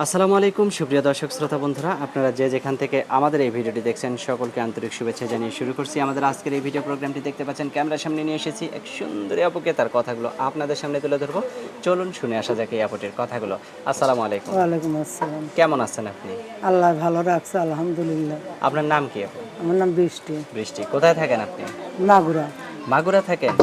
আসসালামু আলাইকুম সুপ্রিয় দর্শক শ্রোতা বন্ধুরা, আপনারা যে যেখান থেকে আমাদের এই ভিডিওটি দেখছেন সকলকে আন্তরিক শুভেচ্ছা জানিয়ে শুরু করছি আমাদের আজকের এই ভিডিও প্রোগ্রামটি। দেখতে পাচ্ছেন ক্যামেরার সামনে নিয়ে এসেছি এক সুন্দরী আপুকে, তার কথাগুলো আপনাদের সামনে তুলে ধরবো। চলুন শুনে আসা যাক এই আপুটির কথাগুলো। আসসালামু আলাইকুম। ওয়ালাইকুম আসসালাম। কেমন আছেন আপনি? আল্লাহ ভালো রাখছে, আলহামদুলিল্লাহ। আপনার নাম কি আপু? আমার নাম বৃষ্টি। বৃষ্টি। কোথায় থাকেন আপনি? মাগুরা। মাগুরা থাকেন?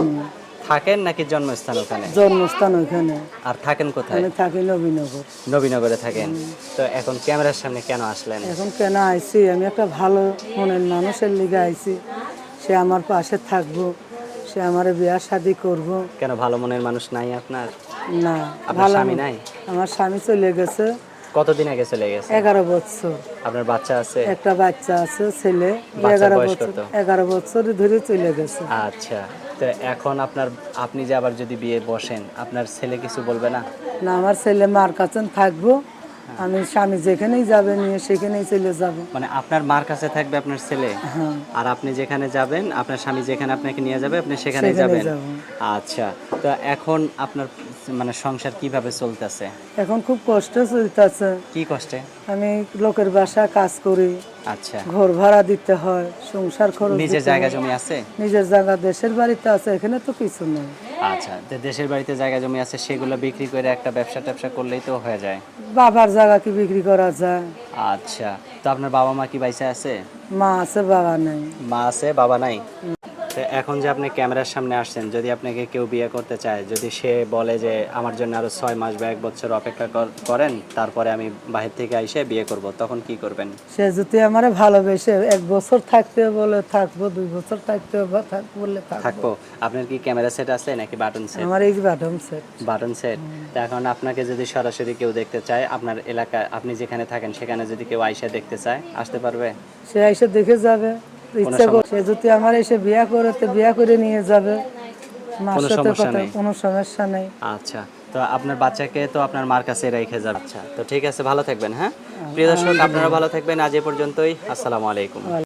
থাকেন নাকি জন্মস্থান ওখানে? জন্মস্থান ওইখানে। আর থাকেন কোথায়? আমি থাকি নবীনগর। নবীনগরে থাকেন। তো এখন ক্যামেরার সামনে কেন আসলেন? এখন কেন আইছি, আমি একটা ভালো মনের মানুষের লিগে আইছি। সে আমার পাশে থাকবো, সে আমার বিয়া শাদি করব। কেন ভালো মনের মানুষ নাই আপনার? না, আপনার ভালো স্বামী নাই? আমার স্বামী চলে গেছে কতদিন আগে চলে গেছে? 11 বছর। আপনার বাচ্চা আছে? একটা বাচ্চা আছে, ছেলে। বাচ্চার 11 বয়স বছর, কত? 11 বছর ধরে চলে গেছে। আচ্ছা, তো এখন আপনি যে আবার যদি বিয়ে বসেন, আপনার ছেলে কিছু বলবে না? না, আমার ছেলে মার কাছে থাকবো। আমি স্বামী যেখানেই যাবে নিয়ে সেখানেই চলে যাব। মানে আপনার মার কাছে থাকবে আপনার ছেলে? হ্যাঁ, আর আপনি যেখানে যাবেন, আপনার স্বামী যেখানে আপনাকে নিয়ে যাবে আপনি সেখানেই সেখানেই যাবেন? যাব। আচ্ছা, তো এখন আপনার মানে সংসার কিভাবে চলতেছে? এখন খুব কষ্ট চলতেছে। কি কষ্টে? আমি লোকের বাসায় কাজ করি, আচ্ছা, ঘর ভাড়া দিতে হয়, সংসার খরচ নিজের দিতে জায়গা হয়। জমি আছে? নিজের জায়গা দেশের বাড়িতে আছে, এখানে তো কিছু নেই। আচ্ছা, তো দেশের বাড়িতে জায়গা জমি আছে, সেগুলো বিক্রি করে একটা ব্যবসা করলেই তো হয়ে যায়। বাবার জায়গা কি বিক্রি করা যায়? আচ্ছা, তো আপনার বাবা মা কি বাইসে আছে? মা আছে, বাবা নেই। মা আছে, বাবা নাই? তো এখন যে আপনি ক্যামেরার সামনে আসছেন, যদি আপনাকে কেউ বিয়ে করতে চায়, যদি সে বলে যে আমার জন্য আরো 6 মাস বা 1 বছর অপেক্ষা করেন, তারপরে আমি বাহির থেকে আইসে বিয়ে করব, তখন কি করবেন? সে যদি আমারে ভালোবেসে 1 বছর থাকতে বলে থাকবো, 2 বছর থাকতে বললে থাকবো। থাকবো। আপনার কি ক্যামেরা সেট আছে নাকি বাটন সেট? আমার এই বাটন সেট। Button set. তো এখন আপনাকে যদি সরাসরি কেউ দেখতে চায়, আপনার এলাকা আপনি যেখানে থাকেন সেখানে যদি কেউ আইসা দেখতে চায়, আসতে পারবে? সে এসে দেখে যাবে, কোনো ইচ্ছা করে। সমস্যা? সে যদি আমার এসে বিয়া করে তো বিয়া করে নিয়ে যাবে। মার কোনো সাথে সমস্যা কথা, নেই? কোনো সমস্যা নেই। আচ্ছা, তো আপনার বাচ্চাকে তো আপনার মার কাছে রেখে যাবে। আচ্ছা, তো ঠিক আছে, ভালো থাকবেন। হ্যাঁ প্রিয় দর্শক, আপনারা ভালো থাকবেন। আজ এ পর্যন্তই। আসসালামু আলাইকুম।